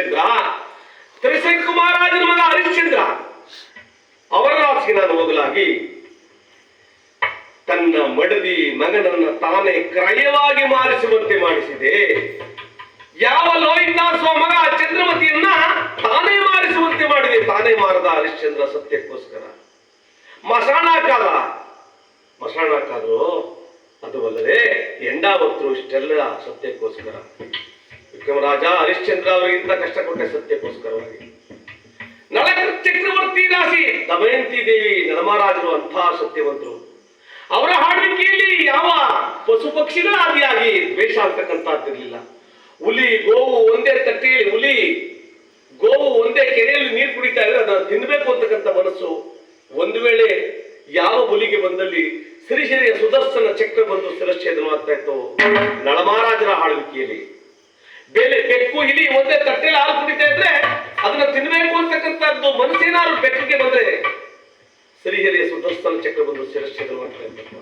ಹರಿಶ್ಚಂದ್ರ, ತ್ರಿಶಂಕು ಮಹಾರಾಜನ ಮಗ ಹರಿಶ್ಚಂದ್ರ ಅವರ ರಾಸಿಗೆ ನಾನು ಹೋಗಲಾಗಿ ತನ್ನ ಮಡದಿ ಮಗನನ್ನ ತಾನೇ ಕ್ರಯವಾಗಿ ಮಾರಿಸುವಂತೆ ಮಾಡಿಸಿದೆ. ಯಾವ ಲೋಹಿತಾಸುವ ಮಗ ಚಂದ್ರಮತಿಯನ್ನ ತಾನೇ ಮಾರಿಸುವಂತೆ ಮಾಡಿದೆ. ತಾನೇ ಮಾರದ ಹರಿಶ್ಚಂದ್ರ ಸತ್ಯಕ್ಕೋಸ್ಕರ ಮಸಾಣಕ್ಕಾದ್ರು ಅದು ಅಲ್ಲದೆ ಎಂಡಾವರ್ತರು ಇಷ್ಟೆಲ್ಲ ಸತ್ಯಕ್ಕೋಸ್ಕರ. ವಿಕ್ರಮರಾಜ ಹರಿಶ್ಚಂದ್ರ ಅವರಿಗಿಂತ ಕಷ್ಟ ಕೊಟ್ಟೆ ಸತ್ಯಕ್ಕೋಸ್ಕರವಾಗಿ. ನಳ ಚಕ್ರವರ್ತಿ ದಾಸಿ ದಮಯಂತಿ ದೇವಿ ನಳಮಹಾರಾಜರು ಅಂಥ ಸತ್ಯವಂತರು. ಅವರ ಆಳ್ವಿಕೆಯಲ್ಲಿ ಯಾವ ಪಶು ಪಕ್ಷಿಗಳ ಆದಿಯಾಗಿ ದ್ವೇಷ ಅಂತಕ್ಕಂಥದ್ದಿರಲಿಲ್ಲ. ಹುಲಿ ಗೋವು ಒಂದೇ ತಟ್ಟೆಯಲ್ಲಿ ಗೋವು ಒಂದೇ ಕೆರೆಯಲ್ಲಿ ನೀರು ಕುಡಿತಾ ಇದ್ರೆ ಅದನ್ನು ತಿನ್ಬೇಕು ಅಂತಕ್ಕಂಥ ಮನಸ್ಸು. ಒಂದು ವೇಳೆ ಯಾವ ಹುಲಿಗೆ ಬಂದಲ್ಲಿ ಶ್ರೀಶೈಲಿಯ ಸುದರ್ಶನ ಚಕ್ರ ಬಂದು ಶಿರಚ್ಛೇದನವಾಗ್ತಾ ಇತ್ತು ನಳಮಹಾರಾಜರ ಆಳ್ವಿಕೆಯಲ್ಲಿ. ಬೆಕ್ಕು ಇಲಿ ಒಂದೇ ತಟ್ಟೆಯಲ್ಲಿ ಹಾಲು ಕುಡಿತಾ ಇದ್ರೆ ಅದನ್ನ ತಿನ್ಬೇಕು ಅಂತಕ್ಕಂಥದ್ದು ಮನಸ್ಸೇನಾದ್ರು ಬೆಕ್ಕಿಗೆ ಬಂದ್ರೆ ಶ್ರೀಹರಿಯ ಸುದರ್ಶನ ಚಕ್ರ ಬಂದು ಶಿರಚ್ಛೇದನವಾಗ್ತಾ ಇತ್ತು.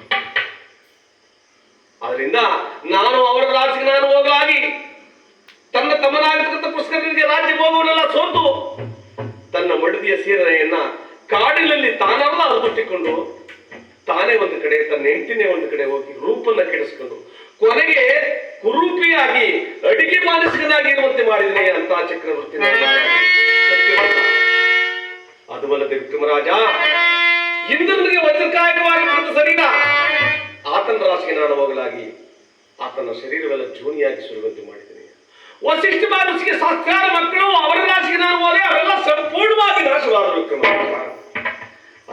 ಆದ್ರಿಂದ ನಾನು ಅವರ ರಾಜ್ಯಕ್ಕೆ ನಾನು ಹೋಗಲಾಗಿ ತನ್ನ ತಮ್ಮನಾಗಿರ್ತಕ್ಕಂಥ ಪುಷ್ಕರನಿಗೆ ರಾಜ್ಯ ಭೋಗವನ್ನೆಲ್ಲ ಸೋತು ತನ್ನ ಮಡದಿಯ ಸೀರೆಯನ್ನ ಕಾಡಿನಲ್ಲಿ ತಾನೆಲ್ಲ ಅರ್ದುಟ್ಟಿಕೊಂಡು ತಾನೇ ಒಂದು ಕಡೆ ತನ್ನ ಹೆಂಡತಿನೇ ಒಂದು ಕಡೆ ಹೋಗಿ ರೂಪನ್ನ ಕೆಡಿಸ್ಕೊಂಡು ಕೊನೆಗೆ ಕುರೂಪಿಯಾಗಿ ಅಡಿಗೆ ಮಾನಸಿಕನಾಗಿರುವಂತೆ ಮಾಡಿದ್ರೆ ಅಂತ ಚಕ್ರವರ್ತಿ ಸತ್ಯವಂತ. ಅದುವಲ್ಲದೆ ವಿಕ್ರಮರಾಜ ಇಂದ್ರನಿಗೆ ವಜ್ರಕಾಯಕವಾಗಿ ಬಂದ ಶರೀರ ಆತನ ರಾಶಿಗೆ ನಾನು ಹೋಗಲಾಗಿ ಆತನ ಶರೀರವೆಲ್ಲ ಜೋನಿಯಾಗಿ ಸುರುವಂತೆ ಮಾಡಿದ್ದೇನೆ. ವಸಿಷ್ಠ ಮಹರ್ಷಿಗೆ ಸಹಸ್ರಾರ ಮಕ್ಕಳು ಅವರ ರಾಶಿಗೆ ನಾನು ಹೋದೆ, ಅವೆಲ್ಲ ಸಂಪೂರ್ಣವಾಗಿ ನಾಶವಾದರು ವಿಕ್ರಮರಾಜ.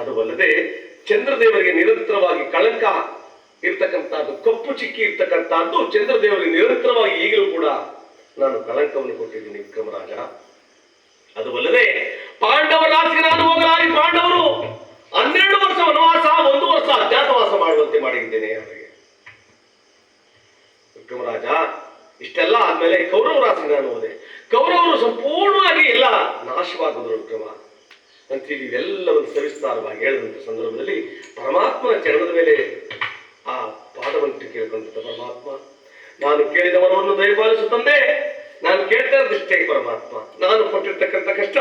ಅದುವಲ್ಲದೆ ಚಂದ್ರದೇವರಿಗೆ ನಿರಂತರವಾಗಿ ಕಳಂಕ ಇರ್ತಕ್ಕಂಥದ್ದು, ಕಪ್ಪು ಚಿಕ್ಕಿ ಇರ್ತಕ್ಕಂಥದ್ದು ಚಂದ್ರದೇವರಿಗೆ ನಿರಂತರವಾಗಿ ಈಗಲೂ ಕೂಡ ನಾನು ಕಳಂಕವನ್ನು ಕೊಟ್ಟಿದ್ದೀನಿ ವಿಕ್ರಮರಾಜ. ಅದುವಲ್ಲದೆ ಪಾಂಡವರ ರಾಶಿಗೆ ನಾನು ಹೋಗಲಾಗಿ ಪಾಂಡವರು 12 ವರ್ಷ ವನವಾಸ 1 ವರ್ಷ ಅಜ್ಞಾತವಾಸ ಮಾಡುವಂತೆ ಮಾಡಿದ್ದೇನೆ ಅವರಿಗೆ. ವಿಕ್ರಮರಾಜ ಇಷ್ಟೆಲ್ಲ ಆದ್ಮೇಲೆ ಕೌರವ ರಾಶಿಗೆ ನಾನು ಹೋದೆ. ಕೌರವರು ಸಂಪೂರ್ಣವಾಗಿ ಎಲ್ಲ ನಾಶವಾಗುವುದು ವಿಕ್ರಮ ಅಂತೇಳಿ ಇವೆಲ್ಲವನ್ನು ಸವಿಸ್ತಾರವಾಗಿ ಹೇಳಿದಂಥ ಸಂದರ್ಭದಲ್ಲಿ ಪರಮಾತ್ಮನ ಚರಣದ ಮೇಲೆ ಆ ಪಾದವನ್ನು ಕೇಳ್ಕೊಂಡ ಪರಮಾತ್ಮ, ನಾನು ಕೇಳಿದ ವರವನ್ನು ದಯಪಾಲಿಸುತ್ತಂದೆ. ನಾನು ಕೇಳ್ತಾ ಇರೋದಿಷ್ಟೇ ಪರಮಾತ್ಮ, ನಾನು ಪಟ್ಟಿರ್ತಕ್ಕಂಥ ಕಷ್ಟ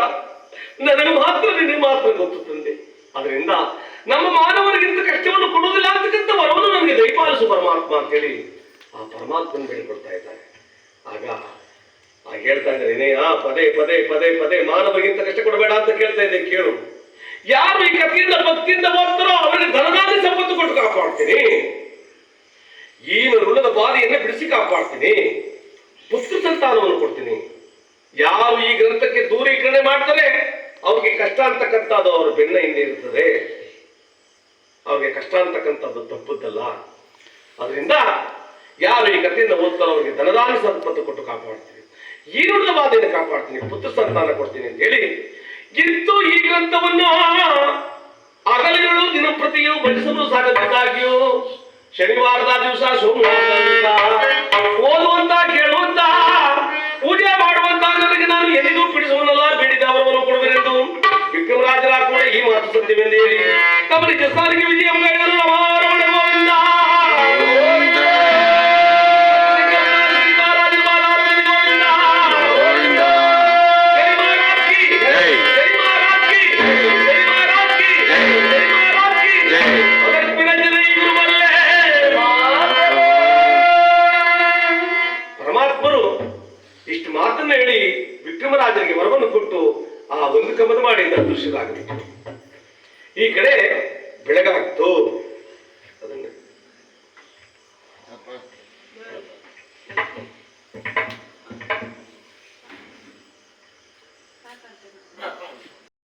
ನನಗೆ ಮಾತ್ರ ನಿನಗೆ ಮಾತ್ರ ಗೊತ್ತು ತಂದೆ. ಅದರಿಂದ ನಮ್ಮ ಮಾನವರಿಗಿಂತ ಕಷ್ಟವನ್ನು ಕೊಡುವುದಿಲ್ಲ ಅಂತಕ್ಕಂಥ ವರವನ್ನು ನನಗೆ ದಯಪಾಲಿಸು ಪರಮಾತ್ಮ ಅಂತೇಳಿ ಆ ಪರಮಾತ್ಮನ ಬೇಡಿಕೊಡ್ತಾ ಇದ್ದಾರೆ. ಆಗ ಹೇಳ್ತಾ ಇದ್ದಾರೆ, ಪದೇ ಪದೇ ಪದೇ ಪದೇ ಮಾನವರಿಗಿಂತ ಕಷ್ಟ ಕೊಡಬೇಡ ಅಂತ ಕೇಳ್ತಾ ಇದ್ದೆ. ಕೇಳು, ಯಾರು ಈ ಕಥೆಯಿಂದ ಭಕ್ತಿಯಿಂದ ಓದ್ತಾರೋ ಅವರಿಗೆ ಧನದಾದಿ ಸಂಪತ್ತು ಕೊಟ್ಟು ಕಾಪಾಡ್ತೀನಿ, ಈ ಋಣದ ಬಾಧೆಯನ್ನು ಬಿಡಿಸಿ ಕಾಪಾಡ್ತೀನಿ, ಪುತ್ರ ಸಂತಾನವನ್ನು ಕೊಡ್ತೀನಿ. ಯಾರು ಈ ಗ್ರಂಥಕ್ಕೆ ದೂರೀಕರಣೆ ಮಾಡ್ತಾರೆ ಅವ್ರಿಗೆ ಕಷ್ಟ ಅಂತಕ್ಕಂಥದ್ದು ಅವರ ಬೆನ್ನ ಹಿಂದೆ ಇರ್ತದೆ. ಅವ್ರಿಗೆ ಕಷ್ಟ ಅಂತಕ್ಕಂಥದ್ದು ತಪ್ಪುದಲ್ಲ. ಅದರಿಂದ ಯಾರು ಈ ಕಥೆಯಿಂದ ಓದ್ತಾರೋ ಅವ್ರಿಗೆ ಧನದಾನಿ ಸಂಪತ್ತು ಕೊಟ್ಟು ಕಾಪಾಡ್ತೀನಿ, ಈ ಋಣದ ಬಾಧೆಯನ್ನು ಕಾಪಾಡ್ತೀನಿ, ಪುತ್ರ ಸಂತಾನ ಕೊಡ್ತೀನಿ ಅಂತ ಹೇಳಿ ಇಂದು ಈ ಗ್ರಂಥವನ್ನು ಅಗಲಿಗಳು ದಿನಪ್ರತಿಯೂ ಬಡಿಸಲು ಸಾಗಬೇಕಾಗಿಯೂ ಶನಿವಾರದ ದಿವಸ ಸೋಮವಾರದ ದಿವಸ ಓದುವಂತ ಕೇಳುವಂತ ಪೂಜೆ ಮಾಡುವಂತ ನನಗೆ ನಾನು ಎಲ್ಲಿಗೂ ಬಿಡಿಸುವನಲ್ಲ, ಬೇಡಿದ ಅವರನ್ನು ಕೊಡುವೆನೆಂದು ವಿಕ್ರಮರಾಜರ ಕೂಡ ಈ ಮಾತು ಸತ್ಯವೆಂದು ಹೇಳಿ ತಮ್ಮ ನಿಜ ಸ್ಥಾನಕ್ಕೆ ವಿಜಯ ವಿಕ್ರಮರಾಜರಿಗೆ ವರವನ್ನು ಕೊಟ್ಟು ಆ ಒಂದು ಕಮದ ಮಾಡಿ ಅದೃಶ್ಯರಾಗಬೇಕು. ಈ ಕಡೆ ಬೆಳಗಾಗ್ತು. ಅದನ್ನ